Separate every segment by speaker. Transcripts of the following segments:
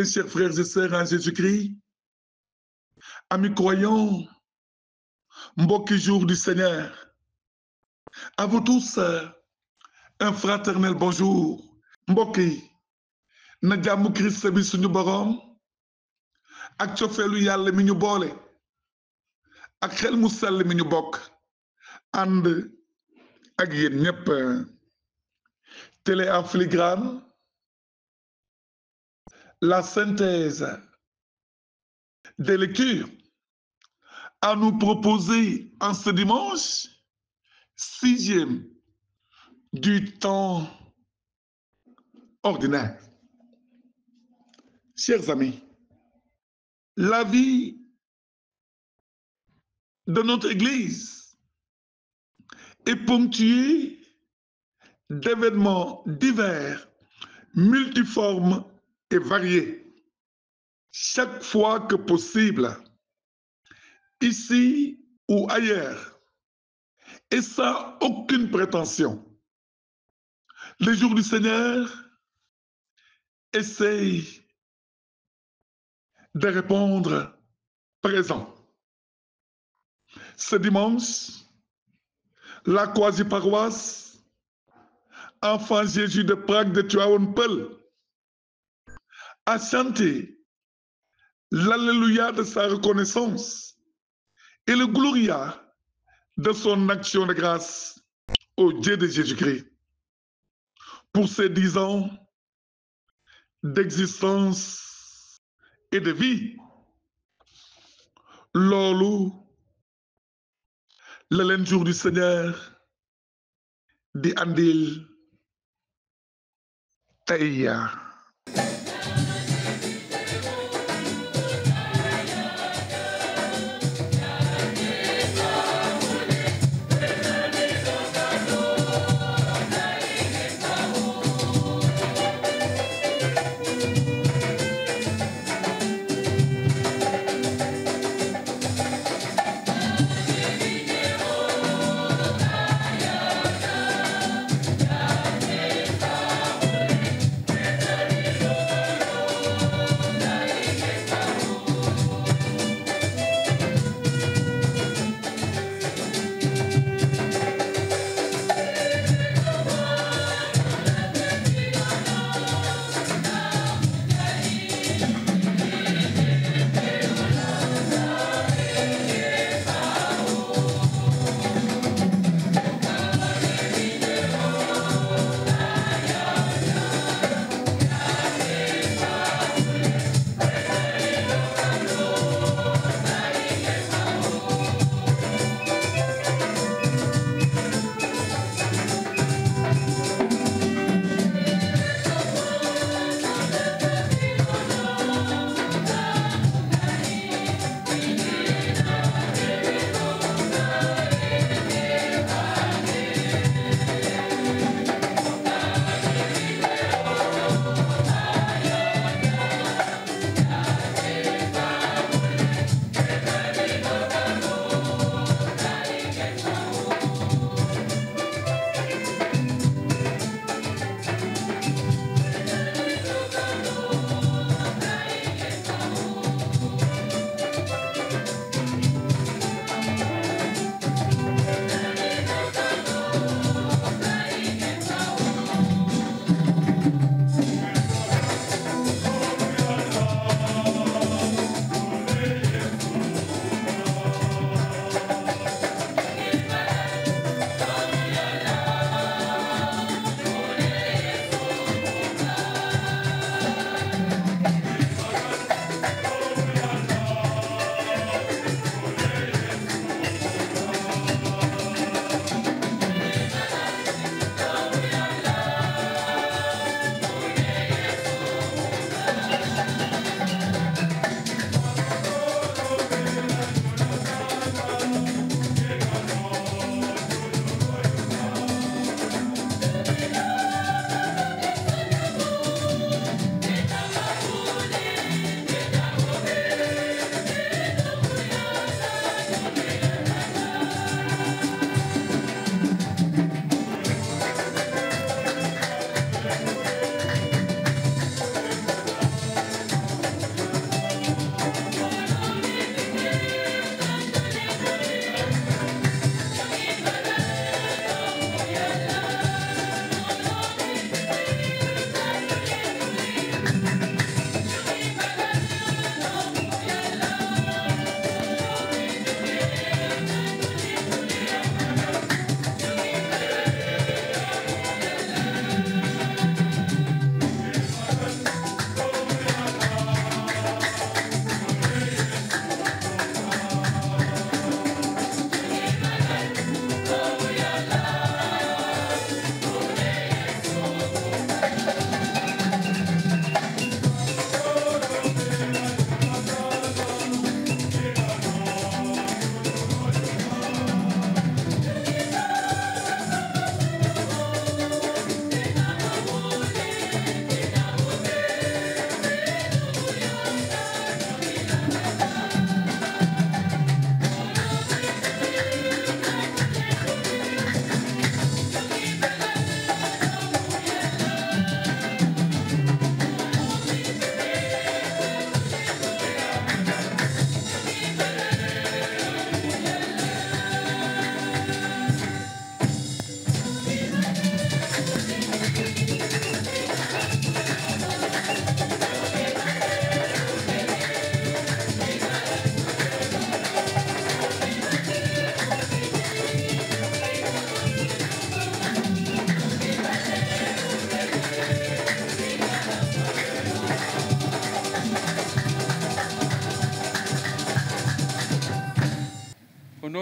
Speaker 1: chers frères et sœurs en Jésus-Christ, amis croyants, mbokki jour du Seigneur, à vous tous, un fraternel bonjour. Mbokki, na jàmmu Christ bi suñu borom ak cofeelu Yàlla mi ñu boole ak xel mu sell mi ñu bokk ànd ak yéen ñépp. Télé en filigrane, la synthèse des lectures à nous proposer en ce dimanche 6e du temps ordinaire. Chers amis, la vie de notre Église est ponctuée d'événements divers, multiformes et variés, chaque fois que possible, ici ou ailleurs, et sans aucune prétention. Le jour du Seigneur essaye de répondre présent. Ce dimanche, la quasi-paroisse Enfant Jésus de Prague de Tivaouane-Peulh a chanté l'Alléluia de sa reconnaissance et le Gloria de son action de grâce au Dieu de Jésus-Christ pour ses 10 ans d'existence et de vie. Loolu la leen jour du Seigneur di andil tey.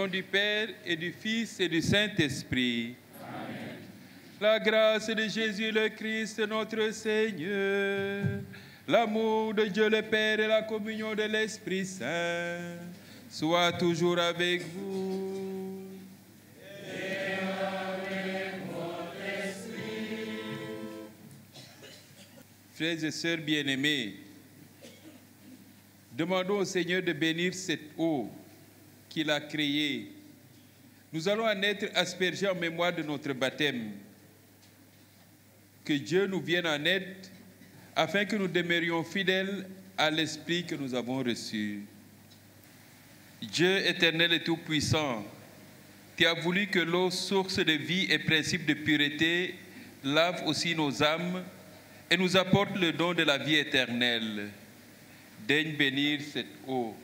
Speaker 2: nom du Père et du Fils et du Saint-Esprit. Amen. La grâce de Jésus le Christ, notre Seigneur, l'amour de Dieu le Père et la communion de l'Esprit Saint soient toujours avec vous. Et avec votre esprit. Frères et sœurs bien-aimés, demandons au Seigneur de bénir cette eau qu'il a créée. Nous allons en être aspergés en mémoire de notre baptême. Que Dieu nous vienne en aide afin que nous demeurions fidèles à l'Esprit que nous avons reçu. Dieu éternel et tout-puissant, tu as voulu que l'eau, source de vie et principe de pureté, lave aussi nos âmes et nous apporte le don de la vie éternelle. Daigne bénir cette eau.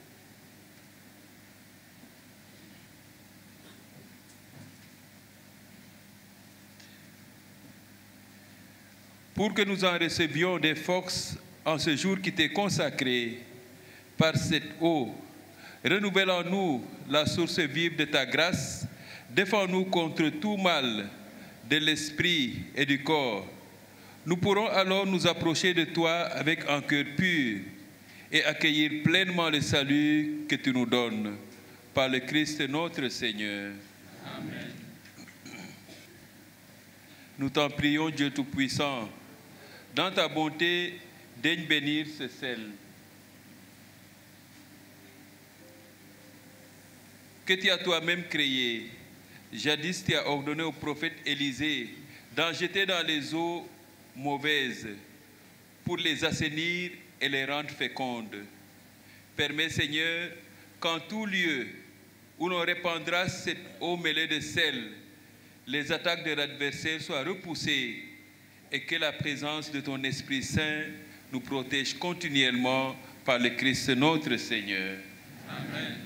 Speaker 2: Pour que nous en recevions des forces en ce jour qui t'est consacré, par cette eau, renouvelle en nous la source vive de ta grâce, défends-nous contre tout mal de l'esprit et du corps. Nous pourrons alors nous approcher de toi avec un cœur pur et accueillir pleinement le salut que tu nous donnes, par le Christ notre Seigneur. Amen. Nous t'en prions, Dieu Tout-Puissant, dans ta bonté, daigne bénir ce sel. Que tu as toi-même créé. Jadis, tu as ordonné au prophète Élisée d'en jeter dans les eaux mauvaises pour les assainir et les rendre fécondes. Permets, Seigneur, qu'en tout lieu où l'on répandra cette eau mêlée de sel, les attaques de l'adversaire soient repoussées et que la présence de ton Esprit Saint nous protège continuellement par le Christ notre Seigneur. Amen.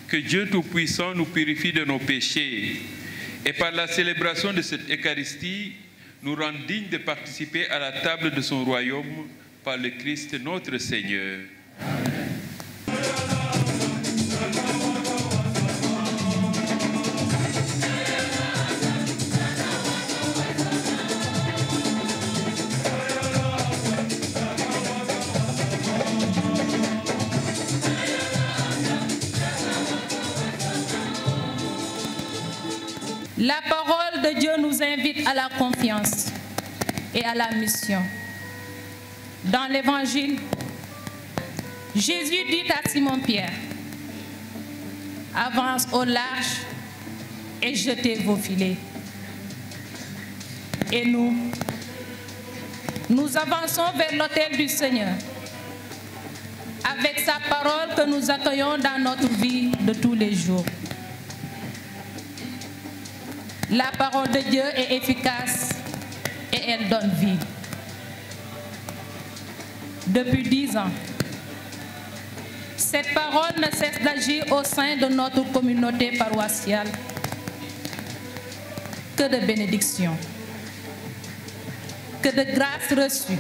Speaker 2: Que Dieu Tout-Puissant nous purifie de nos péchés et par la célébration de cette Eucharistie, nous rende dignes de participer à la table de son royaume par le Christ notre Seigneur. Amen.
Speaker 3: La parole de Dieu nous invite à la confiance et à la mission. Dans l'Évangile, Jésus dit à Simon-Pierre, « Avance au large et jetez vos filets. Et nous avançons vers l'autel du Seigneur, avec sa parole que nous accueillons dans notre vie de tous les jours. La parole de Dieu est efficace et elle donne vie. Depuis 10 ans, cette parole ne cesse d'agir au sein de notre communauté paroissiale. Que de bénédictions, que de grâces reçues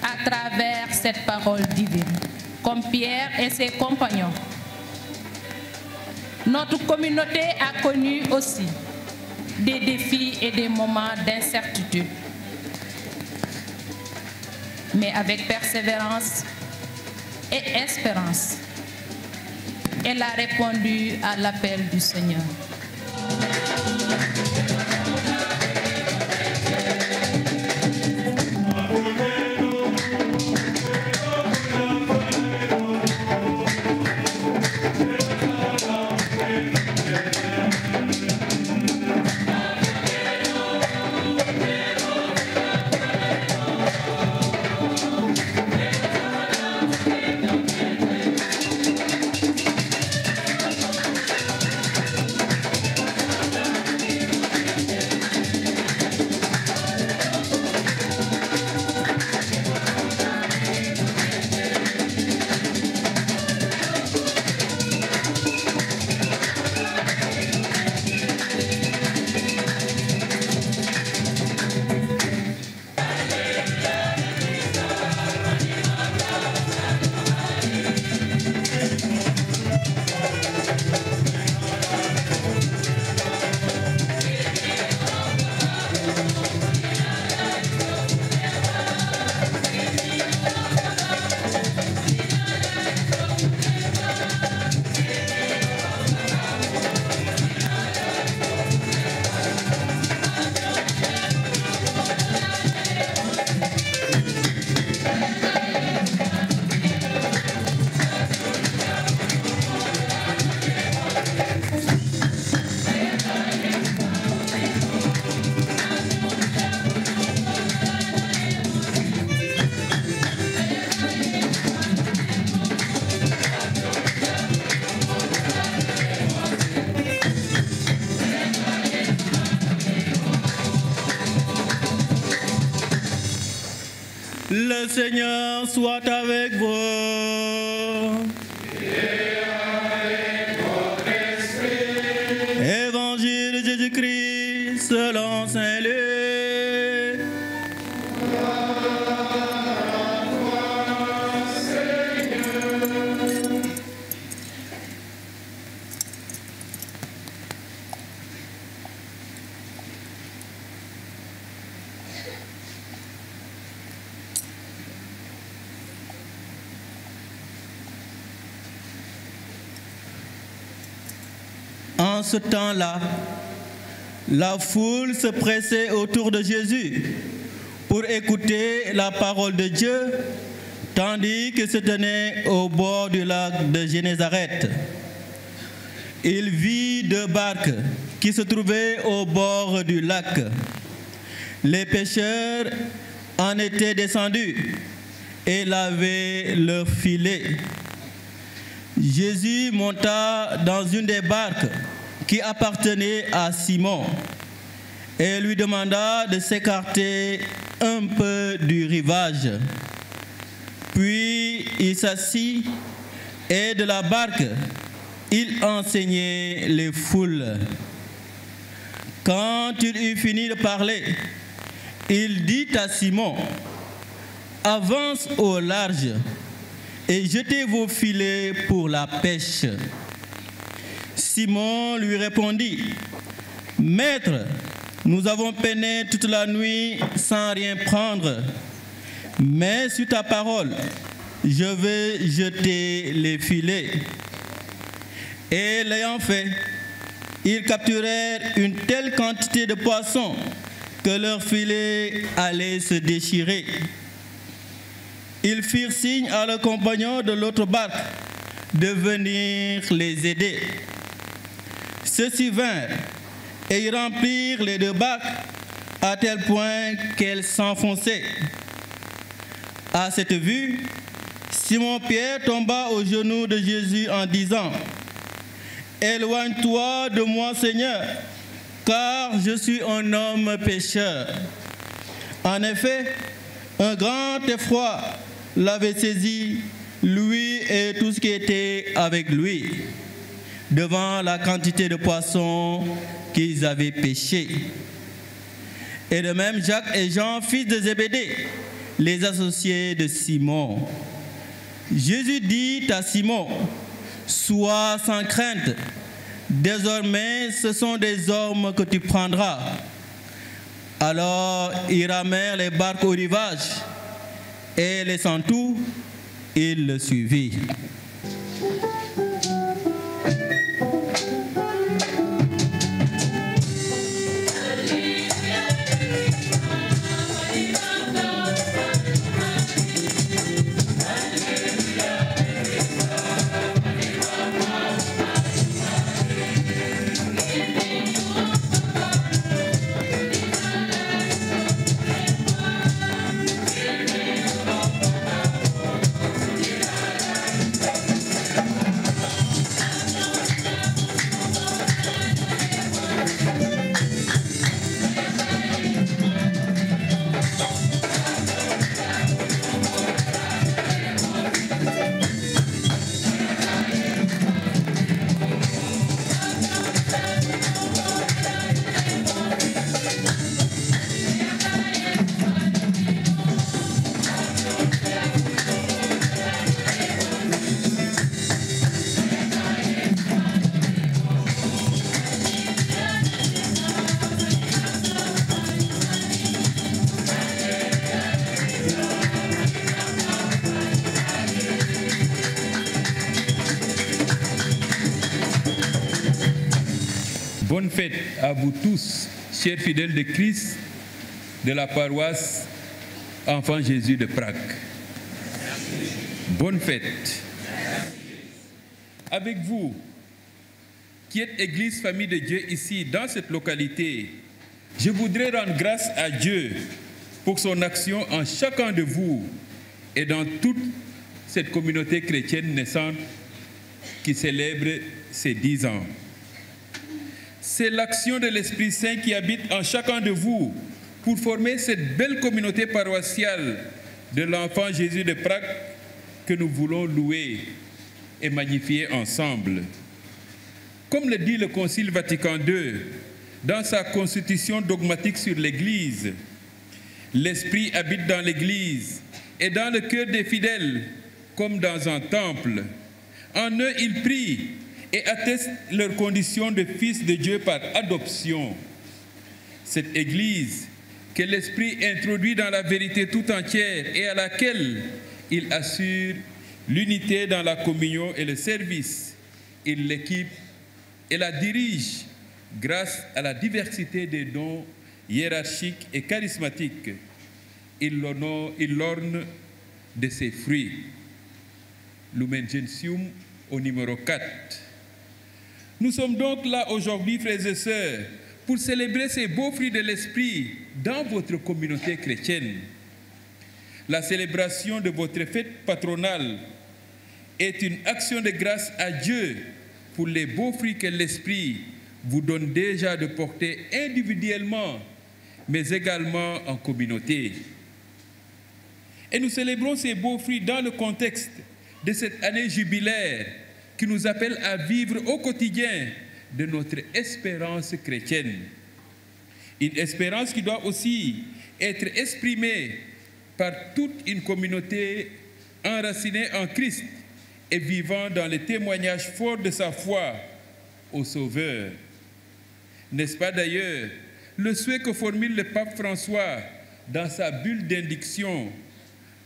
Speaker 3: à travers cette parole divine. Comme Pierre et ses compagnons, notre communauté a connu aussi des défis et des moments d'incertitude. Mais avec persévérance et espérance, elle a répondu à l'appel du Seigneur.
Speaker 4: Le Seigneur soit avec vous.
Speaker 5: Et avec votre esprit.
Speaker 4: Évangile de Jésus-Christ selon Saint Luc. En ce temps-là, la foule se pressait autour de Jésus pour écouter la parole de Dieu, tandis qu'il se tenait au bord du lac de Génézareth. Il vit 2 barques qui se trouvaient au bord du lac. Les pêcheurs en étaient descendus et lavaient leurs filets. Jésus monta dans une des barques qui appartenait à Simon et lui demanda de s'écarter un peu du rivage. Puis il s'assit et de la barque, il enseignait les foules. Quand il eut fini de parler, il dit à Simon, « Avance au large et jetez vos filets pour la pêche. » Simon lui répondit, « Maître, nous avons peiné toute la nuit sans rien prendre, mais sur ta parole, je vais jeter les filets. » Et l'ayant fait, ils capturèrent une telle quantité de poissons que leurs filets allaient se déchirer. Ils firent signe à leurs compagnons de l'autre barque de venir les aider. ceux-ci vinrent et y remplirent les 2 barques à tel point qu'elles s'enfonçaient. À cette vue, Simon-Pierre tomba aux genoux de Jésus en disant: « Éloigne-toi de moi, Seigneur, car je suis un homme pécheur. » En effet, un grand effroi l'avait saisi, lui et tout ce qui était avec lui, devant la quantité de poissons qu'ils avaient pêchés. Et de même, Jacques et Jean, fils de Zébédée, les associés de Simon. Jésus dit à Simon: « Sois sans crainte, désormais ce sont des hommes que tu prendras. » Alors ils ramèrent les barques au rivage, et laissant tout, ils le suivirent.
Speaker 2: Bonne fête à vous tous, chers fidèles de Christ de la paroisse Enfant Jésus de Prague. Bonne fête. Avec vous, qui êtes Église Famille de Dieu ici, dans cette localité, je voudrais rendre grâce à Dieu pour son action en chacun de vous et dans toute cette communauté chrétienne naissante qui célèbre ses 10 ans. C'est l'action de l'Esprit Saint qui habite en chacun de vous pour former cette belle communauté paroissiale de l'Enfant Jésus de Prague que nous voulons louer et magnifier ensemble. Comme le dit le Concile Vatican II dans sa constitution dogmatique sur l'Église, l'Esprit habite dans l'Église et dans le cœur des fidèles comme dans un temple. En eux, il prie et atteste leur condition de fils de Dieu par adoption. Cette Église que l'Esprit introduit dans la vérité tout entière et à laquelle il assure l'unité dans la communion et le service, il l'équipe et la dirige grâce à la diversité des dons hiérarchiques et charismatiques. Il l'orne de ses fruits. Lumen Gentium au numéro 4. Nous sommes donc là aujourd'hui, frères et sœurs, pour célébrer ces beaux fruits de l'Esprit dans votre communauté chrétienne. La célébration de votre fête patronale est une action de grâce à Dieu pour les beaux fruits que l'Esprit vous donne déjà de porter individuellement, mais également en communauté. Et nous célébrons ces beaux fruits dans le contexte de cette année jubilaire qui nous appelle à vivre au quotidien de notre espérance chrétienne. Une espérance qui doit aussi être exprimée par toute une communauté enracinée en Christ et vivant dans le témoignage fort de sa foi au Sauveur. N'est-ce pas d'ailleurs le souhait que formule le pape François dans sa bulle d'indiction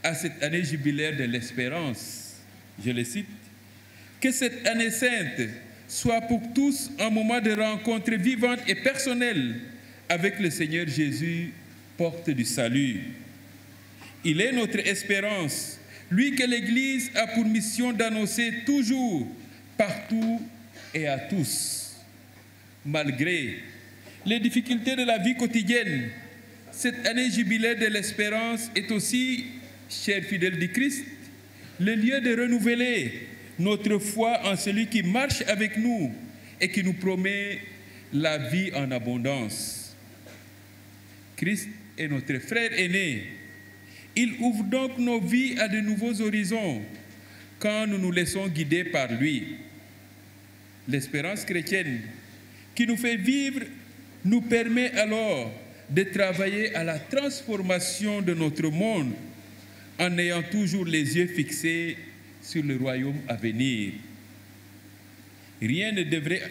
Speaker 2: à cette année jubilaire de l'espérance? Je le cite: que cette année sainte soit pour tous un moment de rencontre vivante et personnelle avec le Seigneur Jésus, porte du salut. Il est notre espérance, lui que l'Église a pour mission d'annoncer toujours, partout et à tous. Malgré les difficultés de la vie quotidienne, cette année jubilaire de l'espérance est aussi, chers fidèles du Christ, le lieu de renouveler notre foi en celui qui marche avec nous et qui nous promet la vie en abondance. Christ est notre frère aîné. Il ouvre donc nos vies à de nouveaux horizons quand nous nous laissons guider par lui. L'espérance chrétienne qui nous fait vivre nous permet alors de travailler à la transformation de notre monde en ayant toujours les yeux fixés sur le royaume à venir. Rien ne devrait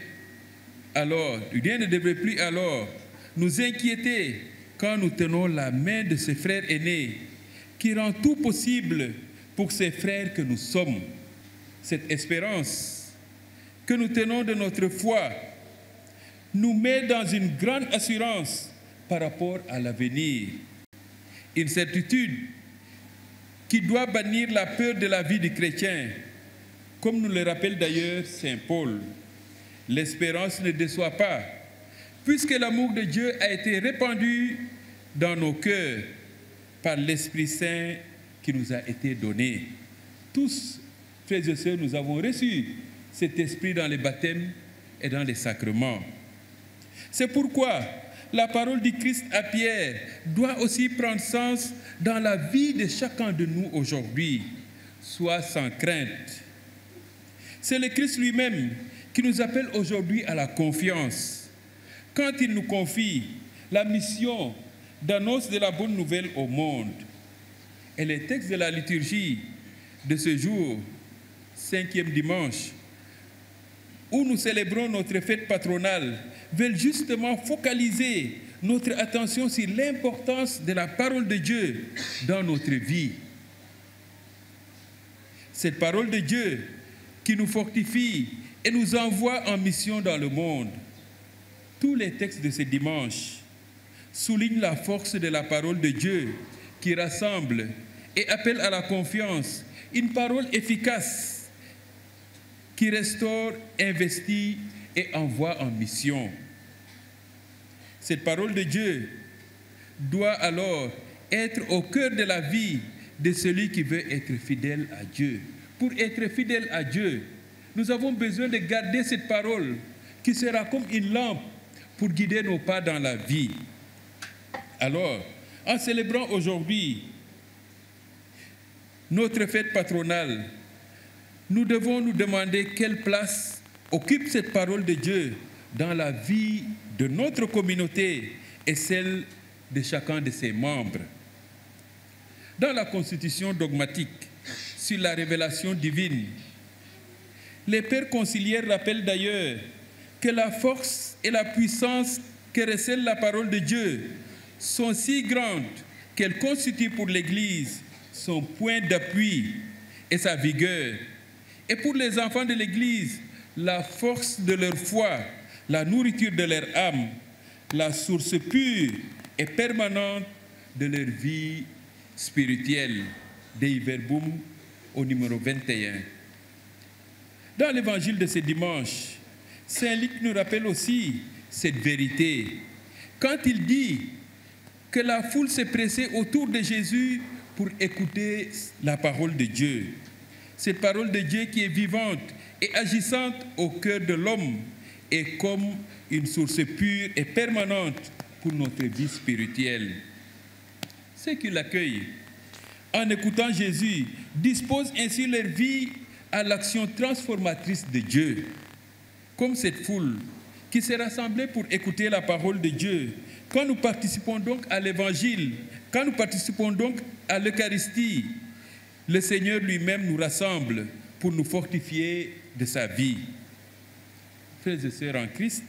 Speaker 2: plus alors nous inquiéter quand nous tenons la main de ce frère aîné qui rend tout possible pour ces frères que nous sommes. Cette espérance que nous tenons de notre foi nous met dans une grande assurance par rapport à l'avenir. Une certitude qui doit bannir la peur de la vie du chrétien, comme nous le rappelle d'ailleurs Saint Paul. L'espérance ne déçoit pas, puisque l'amour de Dieu a été répandu dans nos cœurs par l'Esprit Saint qui nous a été donné. Tous, frères et sœurs, nous avons reçu cet esprit dans les baptêmes et dans les sacrements. C'est pourquoi la parole du Christ à Pierre doit aussi prendre sens dans la vie de chacun de nous aujourd'hui. Sois sans crainte. C'est le Christ lui-même qui nous appelle aujourd'hui à la confiance. Quand il nous confie la mission d'annonce de la bonne nouvelle au monde. Et les textes de la liturgie de ce jour, 5e dimanche, où nous célébrons notre fête patronale, veulent justement focaliser notre attention sur l'importance de la parole de Dieu dans notre vie. Cette parole de Dieu qui nous fortifie et nous envoie en mission dans le monde. Tous les textes de ce dimanche soulignent la force de la parole de Dieu qui rassemble et appelle à la confiance, une parole efficace qui restaure, investit et envoie en mission. Cette parole de Dieu doit alors être au cœur de la vie de celui qui veut être fidèle à Dieu. Pour être fidèle à Dieu, nous avons besoin de garder cette parole qui sera comme une lampe pour guider nos pas dans la vie. Alors, en célébrant aujourd'hui notre fête patronale, nous devons nous demander quelle place occupe cette parole de Dieu dans la vie de notre communauté et celle de chacun de ses membres. Dans la constitution dogmatique sur la révélation divine, les pères conciliaires rappellent d'ailleurs que la force et la puissance que recèle la parole de Dieu sont si grandes qu'elles constituent pour l'Église son point d'appui et sa vigueur. Et pour les enfants de l'Église, la force de leur foi, la nourriture de leur âme, la source pure et permanente de leur vie spirituelle. Dei Verbum au numéro 21. Dans l'évangile de ce dimanche, Saint Luc nous rappelle aussi cette vérité. Quand il dit que la foule s'est pressée autour de Jésus pour écouter la parole de Dieu. Cette parole de Dieu qui est vivante et agissante au cœur de l'homme est comme une source pure et permanente pour notre vie spirituelle. Ceux qui l'accueillent en écoutant Jésus disposent ainsi leur vie à l'action transformatrice de Dieu. Comme cette foule qui s'est rassemblée pour écouter la parole de Dieu, quand nous participons donc à l'Évangile, quand nous participons donc à l'Eucharistie, le Seigneur lui-même nous rassemble pour nous fortifier de sa vie. Frères et sœurs en Christ,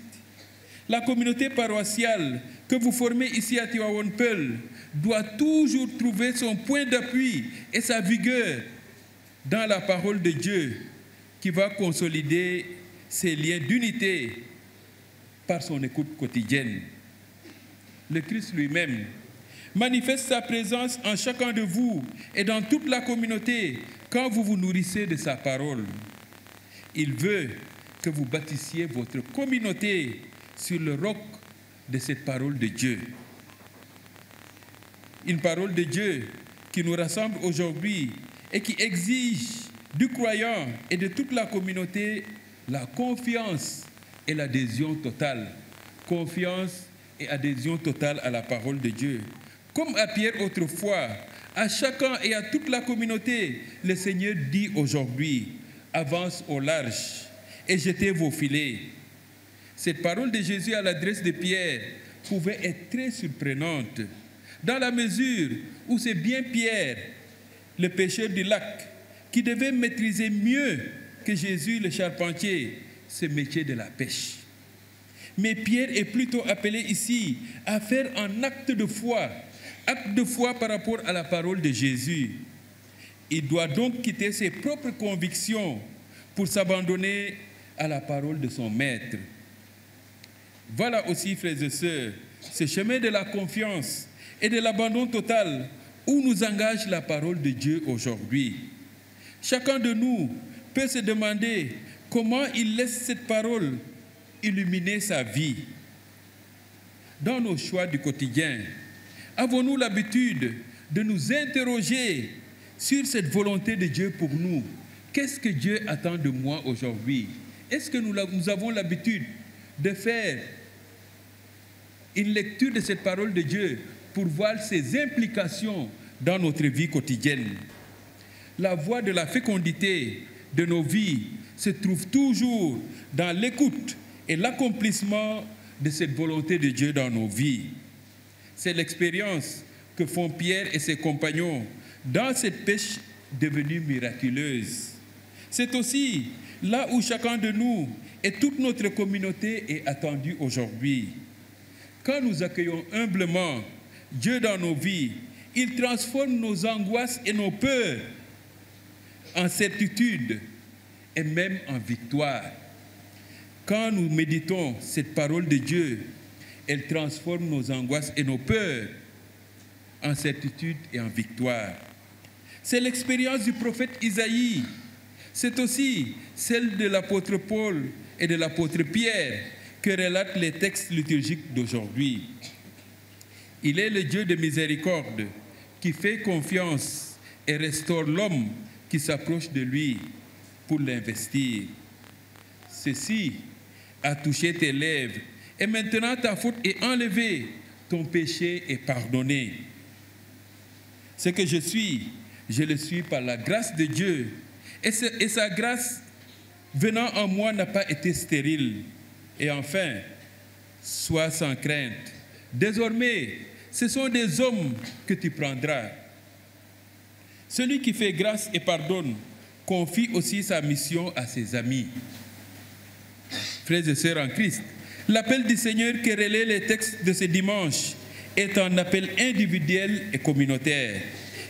Speaker 2: la communauté paroissiale que vous formez ici à Tivaouane-Peulh doit toujours trouver son point d'appui et sa vigueur dans la parole de Dieu qui va consolider ses liens d'unité par son écoute quotidienne. Le Christ lui-même manifeste sa présence en chacun de vous et dans toute la communauté quand vous vous nourrissez de sa parole. Il veut que vous bâtissiez votre communauté sur le roc de cette parole de Dieu. Une parole de Dieu qui nous rassemble aujourd'hui et qui exige du croyant et de toute la communauté la confiance et l'adhésion totale. Confiance et adhésion totale à la parole de Dieu. Comme à Pierre autrefois, à chacun et à toute la communauté, le Seigneur dit aujourd'hui, avance au large et jetez vos filets. Cette parole de Jésus à l'adresse de Pierre pouvait être très surprenante, dans la mesure où c'est bien Pierre, le pêcheur du lac, qui devait maîtriser mieux que Jésus le charpentier ce métier de la pêche. Mais Pierre est plutôt appelé ici à faire un acte de foi par rapport à la parole de Jésus. Il doit donc quitter ses propres convictions pour s'abandonner à la parole de son maître. Voilà aussi, frères et sœurs, ce chemin de la confiance et de l'abandon total où nous engage la parole de Dieu aujourd'hui. Chacun de nous peut se demander comment il laisse cette parole illuminer sa vie. Dans nos choix du quotidien, avons-nous l'habitude de nous interroger sur cette volonté de Dieu pour nous? Qu'est-ce que Dieu attend de moi aujourd'hui? Est-ce que nous avons l'habitude de faire une lecture de cette parole de Dieu pour voir ses implications dans notre vie quotidienne? La voie de la fécondité de nos vies se trouve toujours dans l'écoute et l'accomplissement de cette volonté de Dieu dans nos vies. C'est l'expérience que font Pierre et ses compagnons dans cette pêche devenue miraculeuse. C'est aussi là où chacun de nous et toute notre communauté est attendu aujourd'hui. Quand nous accueillons humblement Dieu dans nos vies, il transforme nos angoisses et nos peurs en certitude et même en victoire. Quand nous méditons cette parole de Dieu, elle transforme nos angoisses et nos peurs en certitude et en victoire. C'est l'expérience du prophète Isaïe. C'est aussi celle de l'apôtre Paul et de l'apôtre Pierre que relatent les textes liturgiques d'aujourd'hui. Il est le Dieu de miséricorde qui fait confiance et restaure l'homme qui s'approche de lui pour l'investir. Ceci a touché tes lèvres et maintenant ta faute est enlevée, ton péché est pardonné. Ce que je suis, je le suis par la grâce de Dieu et sa grâce venant en moi n'a pas été stérile. Et enfin, sois sans crainte. Désormais, ce sont des hommes que tu prendras. Celui qui fait grâce et pardonne confie aussi sa mission à ses amis. Frères et sœurs en Christ, l'appel du Seigneur que relaient les textes de ce dimanche est un appel individuel et communautaire.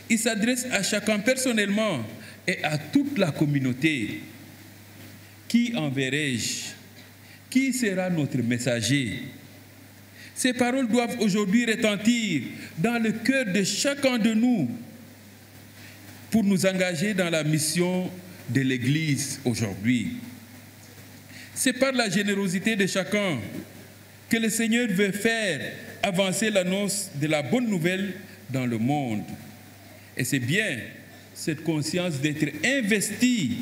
Speaker 2: Il s'adresse à chacun personnellement et à toute la communauté. Qui enverrai-je? Qui sera notre messager? Ces paroles doivent aujourd'hui retentir dans le cœur de chacun de nous pour nous engager dans la mission de l'Église aujourd'hui. C'est par la générosité de chacun que le Seigneur veut faire avancer l'annonce de la bonne nouvelle dans le monde. Et c'est bien cette conscience d'être investi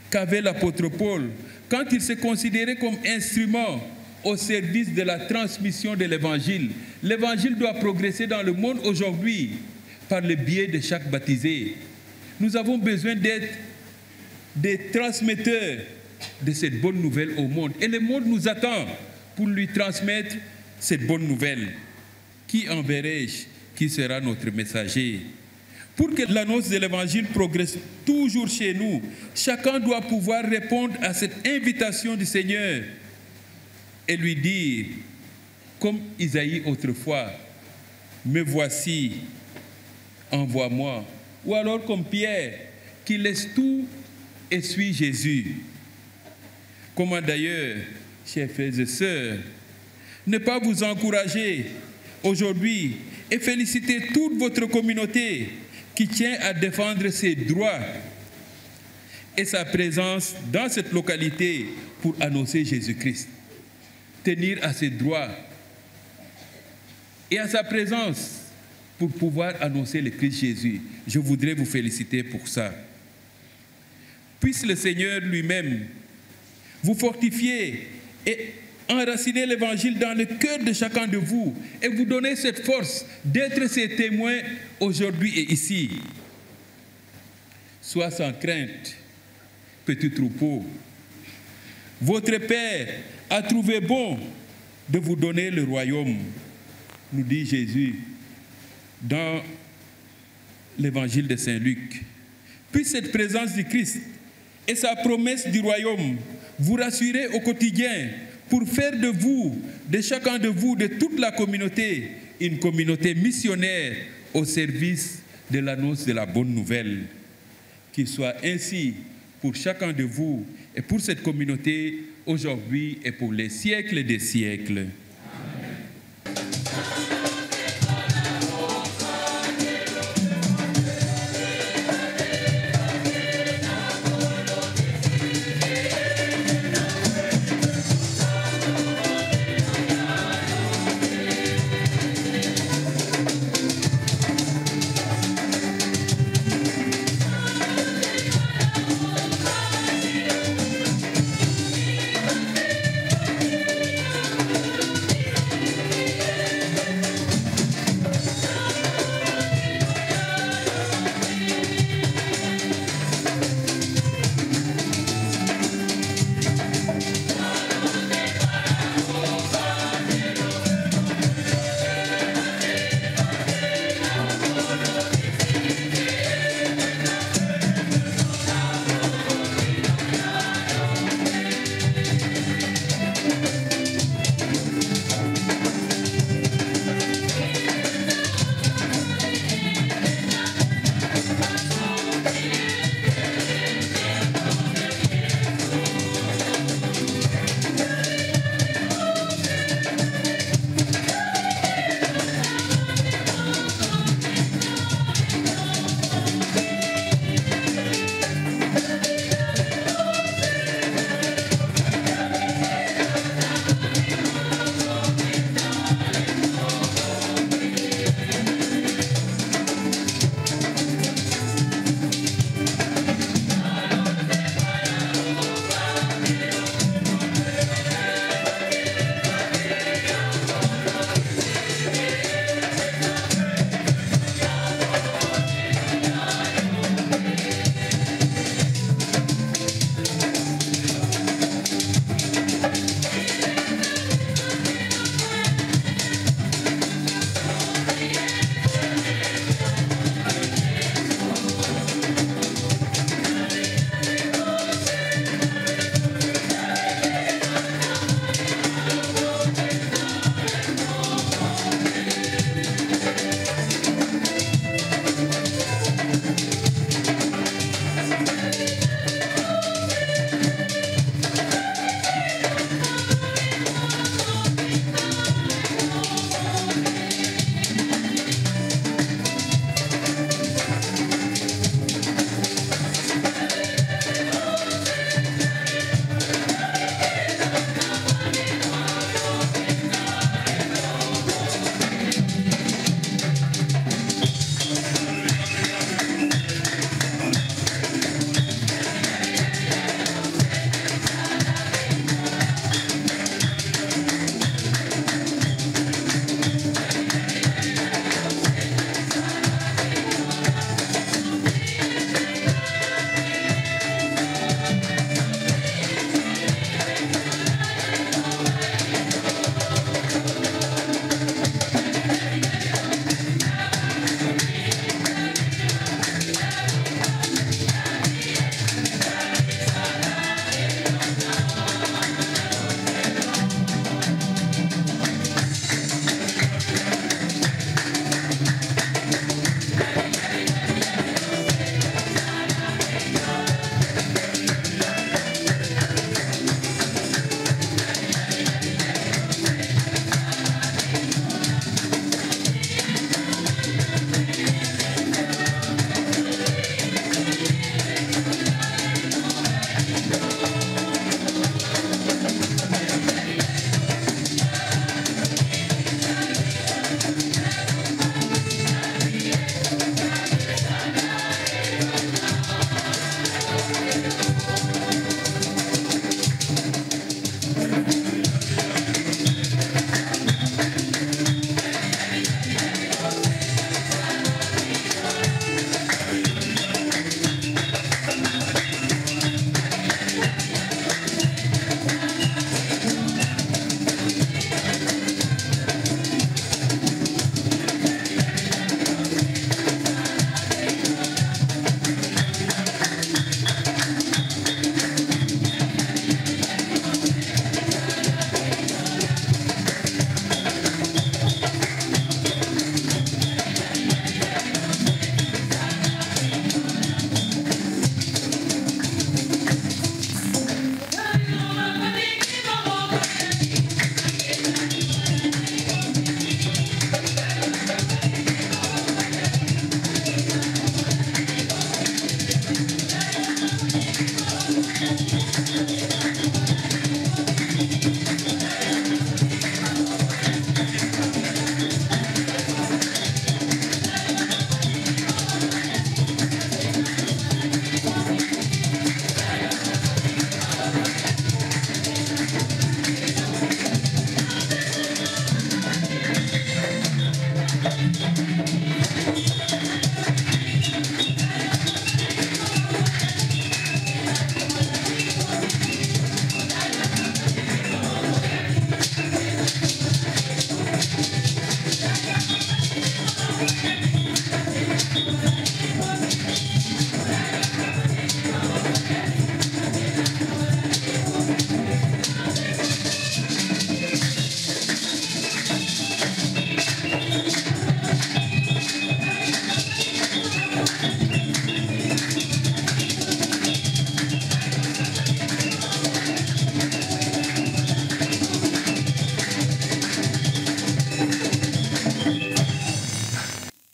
Speaker 2: qu'avait l'apôtre Paul quand il se considérait comme instrument au service de la transmission de l'Évangile. L'Évangile doit progresser dans le monde aujourd'hui par le biais de chaque baptisé. Nous avons besoin d'être des transmetteurs de cette bonne nouvelle au monde. Et le monde nous attend pour lui transmettre cette bonne nouvelle. Qui enverrai-je? Qui sera notre messager? Pour que l'annonce de l'Évangile progresse toujours chez nous, chacun doit pouvoir répondre à cette invitation du Seigneur et lui dire, comme Isaïe autrefois, « Me voici, envoie-moi ». Ou alors comme Pierre, qui laisse tout et suit Jésus. Comment d'ailleurs, chers frères et sœurs, ne pas vous encourager aujourd'hui et féliciter toute votre communauté qui tient à défendre ses droits et sa présence dans cette localité pour annoncer Jésus-Christ. tenir à ses droits et à sa présence pour pouvoir annoncer le Christ Jésus. Je voudrais vous féliciter pour ça. Puisse le Seigneur lui-même vous fortifier et enraciner l'Évangile dans le cœur de chacun de vous et vous donner cette force d'être ses témoins aujourd'hui et ici. Sois sans crainte, petit troupeau. Votre Père a trouvé bon de vous donner le royaume, nous dit Jésus dans l'Évangile de Saint Luc. Puis cette présence du Christ et sa promesse du royaume vous rassurer au quotidien pour faire de vous, de chacun de vous, de toute la communauté, une communauté missionnaire au service de l'annonce de la bonne nouvelle. Qu'il soit ainsi pour chacun de vous et pour cette communauté aujourd'hui et pour les siècles des siècles.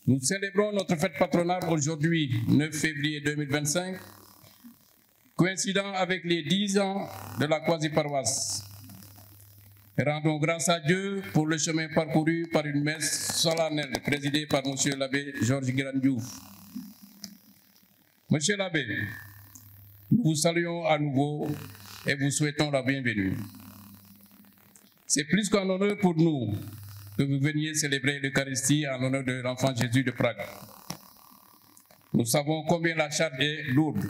Speaker 6: Nous célébrons notre fête patronale aujourd'hui, 9 février 2025, coïncidant avec les 10 ans de la quasi-paroisse. Rendons grâce à Dieu pour le chemin parcouru par une messe solennelle présidée par M. l'abbé Georges Grandiouf. Monsieur l'abbé, nous vous saluons à nouveau et vous souhaitons la bienvenue. C'est plus qu'un honneur pour nous que vous veniez célébrer l'Eucharistie en l'honneur de l'enfant Jésus de Prague. Nous savons combien la charge est lourde.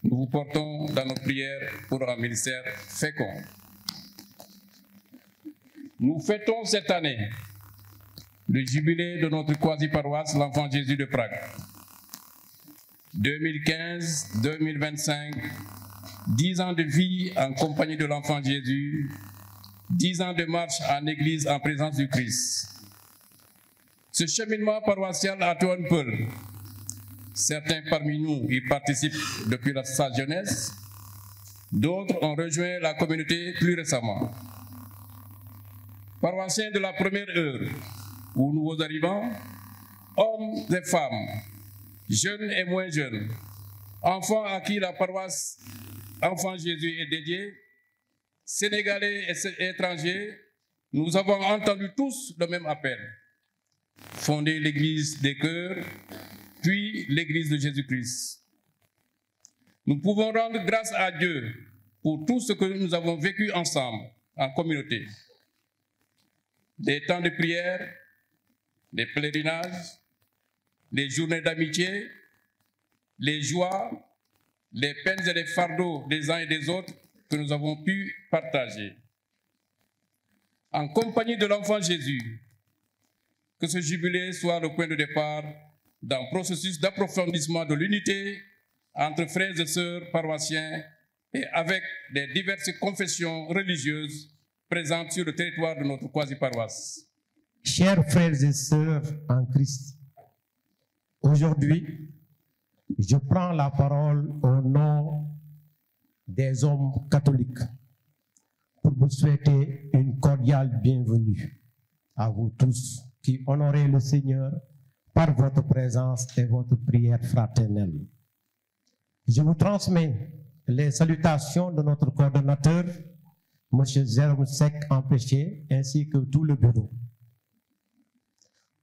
Speaker 6: Nous vous portons dans nos prières pour un ministère fécond. Nous fêtons cette année le jubilé de notre quasi-paroisse, l'enfant Jésus de Prague. 2015-2025, 10 ans de vie en compagnie de l'enfant Jésus, 10 ans de marche en Église en présence du Christ. Ce cheminement paroissial a tout un peu. Certains parmi nous y participent depuis sa jeunesse, d'autres ont rejoint la communauté plus récemment. Paroissiens de la première heure, où nouveaux arrivants, hommes et femmes, jeunes et moins jeunes, enfants à qui la paroisse Enfant Jésus est dédiée, Sénégalais et étrangers, nous avons entendu tous le même appel. Fonder l'église des cœurs, puis l'église de Jésus-Christ. Nous pouvons rendre grâce à Dieu pour tout ce que nous avons vécu ensemble, en communauté. Des temps de prière, des pèlerinages, les journées d'amitié, les joies, les peines et les fardeaux des uns et des autres que nous avons pu partager. En compagnie de l'enfant Jésus, que ce jubilé soit le point de départ d'un processus d'approfondissement de l'unité entre frères et sœurs paroissiens et avec les diverses confessions religieuses présentes sur le territoire de notre quasi-paroisse.
Speaker 7: Chers frères et sœurs en Christ, aujourd'hui, je prends la parole au nom des hommes catholiques pour vous souhaiter une cordiale bienvenue à vous tous qui honorez le Seigneur par votre présence et votre prière fraternelle. Je vous transmets les salutations de notre coordonnateur, M. Jérôme Sec Empêché, ainsi que tout le bureau.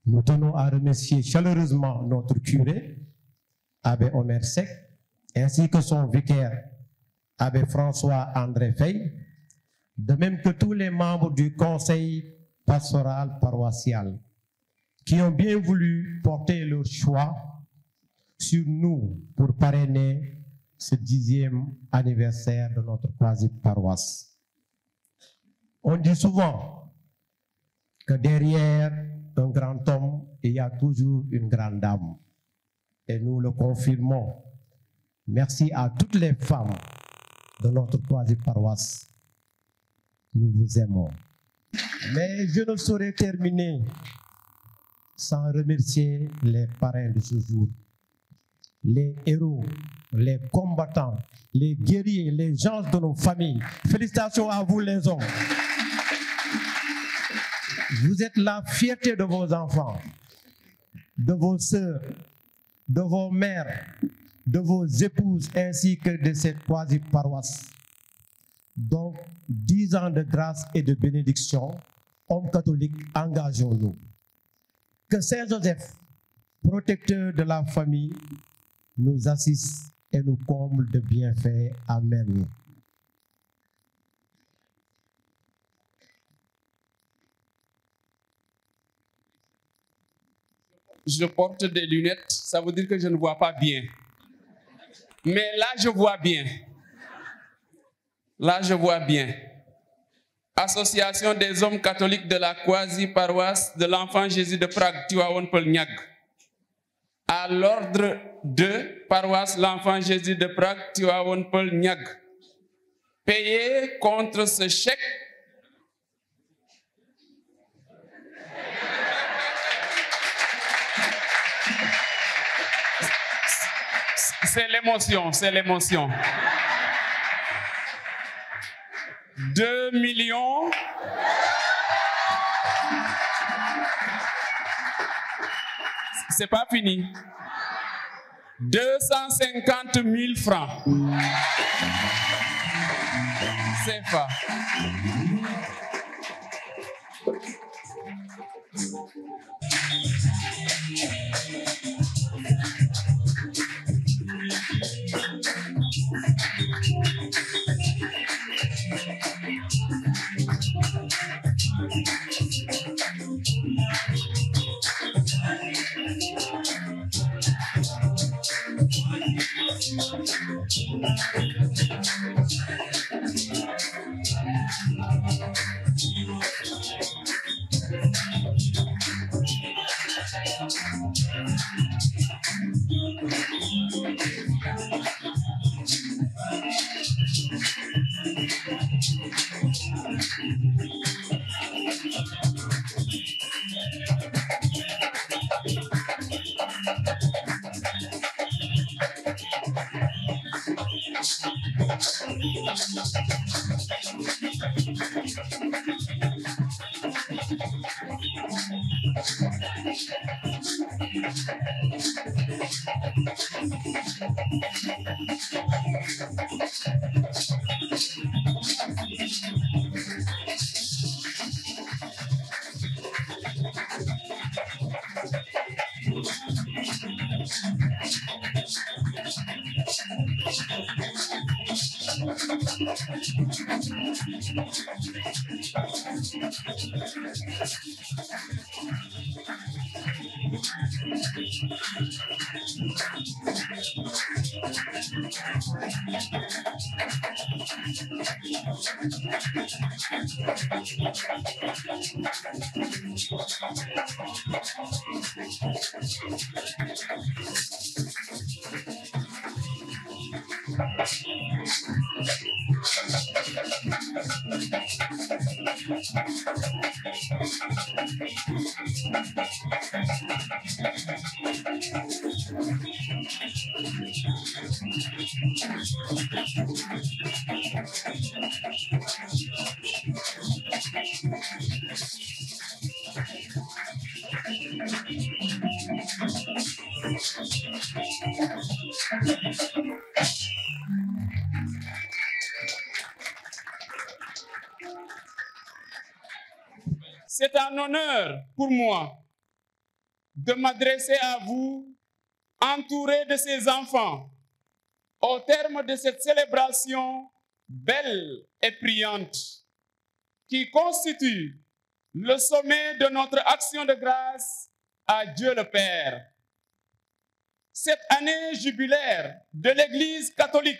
Speaker 7: Nous tenons à remercier chaleureusement notre curé, Abbé Omer Sec, ainsi que son vicaire, Abbé François-André Fey, de même que tous les membres du conseil pastoral paroissial, qui ont bien voulu porter leur choix sur nous pour parrainer ce 10e anniversaire de notre quasi-paroisse. On dit souvent que derrière un grand homme, il y a toujours une grande dame. Et nous le confirmons. Merci à toutes les femmes de notre quasi-paroisse. Nous vous aimons. Mais je ne saurais terminer sans remercier les parrains de ce jour. Les héros, les combattants, les guerriers, les gens de nos familles. Félicitations à vous les hommes. Vous êtes la fierté de vos enfants, de vos sœurs, de vos mères, de vos épouses, ainsi que de cette quasi-paroisse. Donc, 10 ans de grâce et de bénédiction, hommes catholiques, engageons-nous. Que Saint Joseph, protecteur de la famille, nous assiste et nous comble de bienfaits. Amen.
Speaker 8: Je porte des lunettes, ça veut dire que je ne vois pas bien. Mais là, je vois bien. Là, je vois bien. Association des hommes catholiques de la quasi-paroisse de l'Enfant Jésus de Prague, Tivaouane Peulh Niague. À l'ordre de paroisse l'Enfant Jésus de Prague, Tivaouane Peulh Niague. Payé contre ce chèque c'est l'émotion, c'est l'émotion. 2 millions. C'est pas fini. 250 000 francs. C'est pas. C'est un honneur pour moi de m'adresser à vous, entouré de ces enfants, au terme de cette célébration belle et priante, qui constitue le sommet de notre action de grâce à Dieu le Père. Cette année jubilaire de l'Église catholique,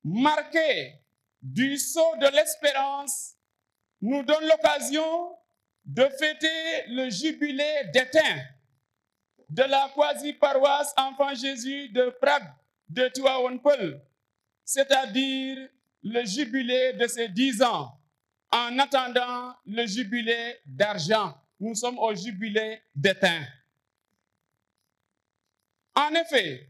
Speaker 8: marquée du sceau de l'espérance, nous donne l'occasion de fêter le jubilé d'éteint de la quasi-paroisse Enfant Jésus de Prague de Tivaouane Peulh, c'est-à-dire le jubilé de ses 10 ans, en attendant le jubilé d'argent. Nous sommes au jubilé d'éteint. En effet,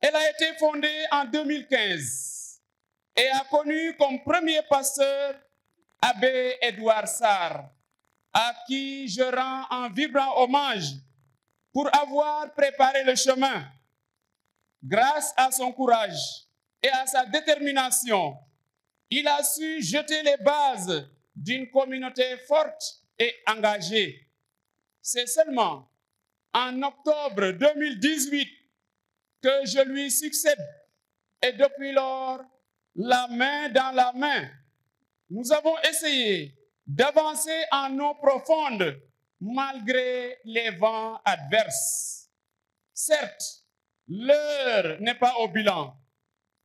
Speaker 8: elle a été fondée en 2015 et a connu comme premier pasteur Abbé Édouard Sarr, à qui je rends un vibrant hommage pour avoir préparé le chemin. Grâce à son courage et à sa détermination, il a su jeter les bases d'une communauté forte et engagée. C'est seulement en octobre 2018 que je lui succède et depuis lors, la main dans la main, nous avons essayé d'avancer en eau profonde malgré les vents adverses. Certes, l'heure n'est pas au bilan,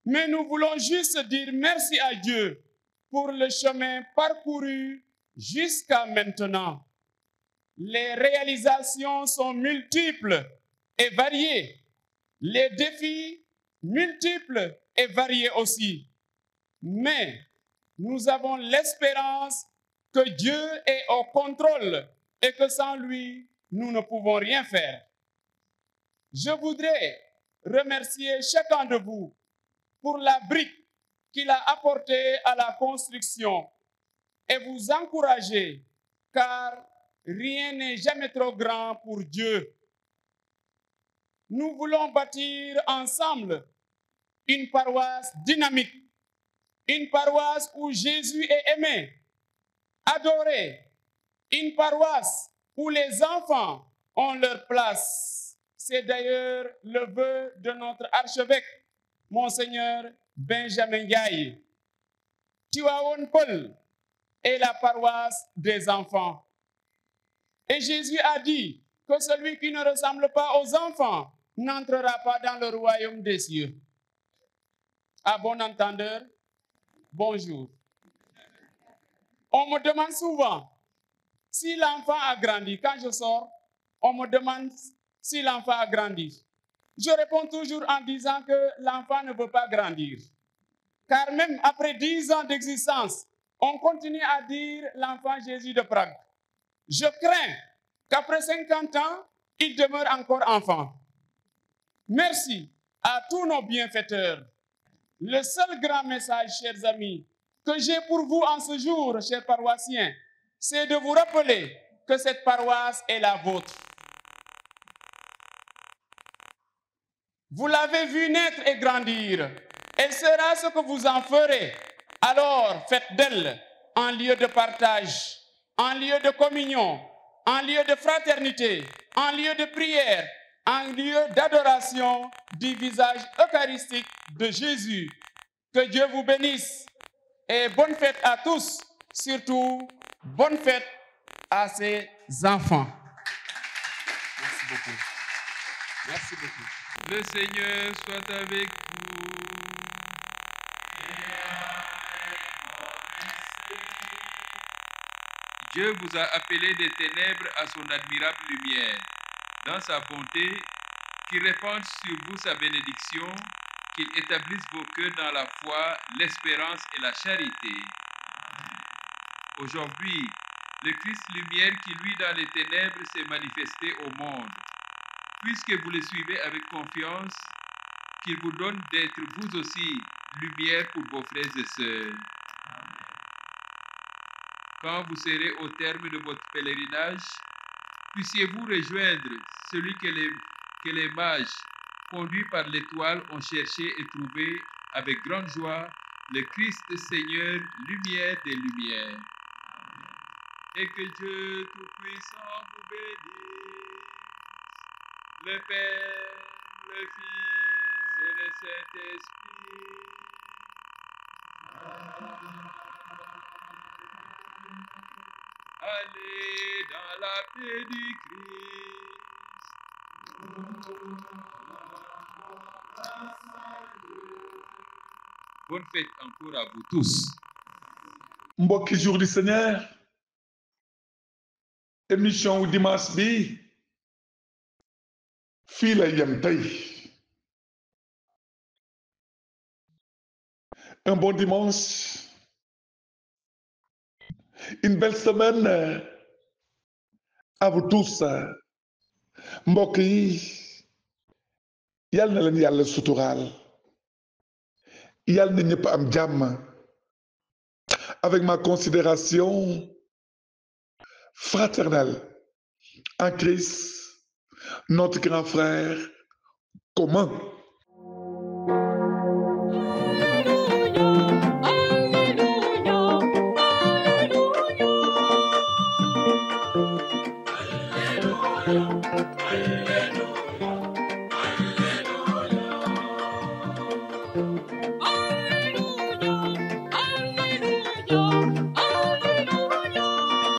Speaker 8: mais nous voulons juste dire merci à Dieu pour le chemin parcouru jusqu'à maintenant. Les réalisations sont multiples et variées. Les défis multiples et variés aussi. Mais nous avons l'espérance que Dieu est au contrôle et que sans lui, nous ne pouvons rien faire. Je voudrais remercier chacun de vous pour la brique qu'il a apportée à la construction et vous encourager, car rien n'est jamais trop grand pour Dieu. Nous voulons bâtir ensemble une paroisse dynamique, une paroisse où Jésus est aimé, adoré, une paroisse où les enfants ont leur place. C'est d'ailleurs le vœu de notre archevêque, Monseigneur Benjamin Ndiaye. Tivaouane Peulh est la paroisse des enfants. Et Jésus a dit que celui qui ne ressemble pas aux enfants n'entrera pas dans le royaume des cieux. À bon entendeur, bonjour. On me demande souvent si l'enfant a grandi. Quand je sors, on me demande si l'enfant a grandi. Je réponds toujours en disant que l'enfant ne veut pas grandir. Car même après 10 ans d'existence, on continue à dire l'enfant Jésus de Prague. Je crains qu'après 50 ans, il demeure encore enfant. Merci à tous nos bienfaiteurs. Le seul grand message, chers amis, que j'ai pour vous en ce jour, chers paroissiens, c'est de vous rappeler que cette paroisse est la vôtre. Vous l'avez vue naître et grandir. Elle sera ce que vous en ferez. Alors, faites d'elle un lieu de partage, un lieu de communion, un lieu de fraternité, un lieu de prière, un lieu d'adoration du visage eucharistique de Jésus. Que Dieu vous bénisse et bonne fête à tous, surtout bonne fête à ses enfants. Merci beaucoup. Merci beaucoup.
Speaker 2: Le Seigneur soit avec vous. Dieu vous a appelé des ténèbres à son admirable lumière. Dans sa bonté, qu'il répande sur vous sa bénédiction, qu'il établisse vos cœurs dans la foi, l'espérance et la charité. Aujourd'hui, le Christ lumière qui, lui, dans les ténèbres, s'est manifesté au monde. Puisque vous le suivez avec confiance, qu'il vous donne d'être vous aussi lumière pour vos frères et sœurs. Quand vous serez au terme de votre pèlerinage, puissiez-vous rejoindre celui que les mages, conduits par l'étoile, ont cherché et trouvé avec grande joie, le Christ Seigneur, lumière des lumières. Et que Dieu Tout-Puissant vous bénisse, le Père, le Fils et le Saint-Esprit. Allez dans la paix du Christ. Bonne fête encore à vous tous.
Speaker 1: Mbokki jour du Seigneur, émission dimanche bi fii la yem tey. Un bon dimanche, une belle semaine à vous tous. Mbokk yi, yal na leen Yàlla suturaal, yal na ñëpp am jàmm. Avec ma considération fraternelle en Christ, notre grand frère commun.
Speaker 5: Alléluia, Alléluia.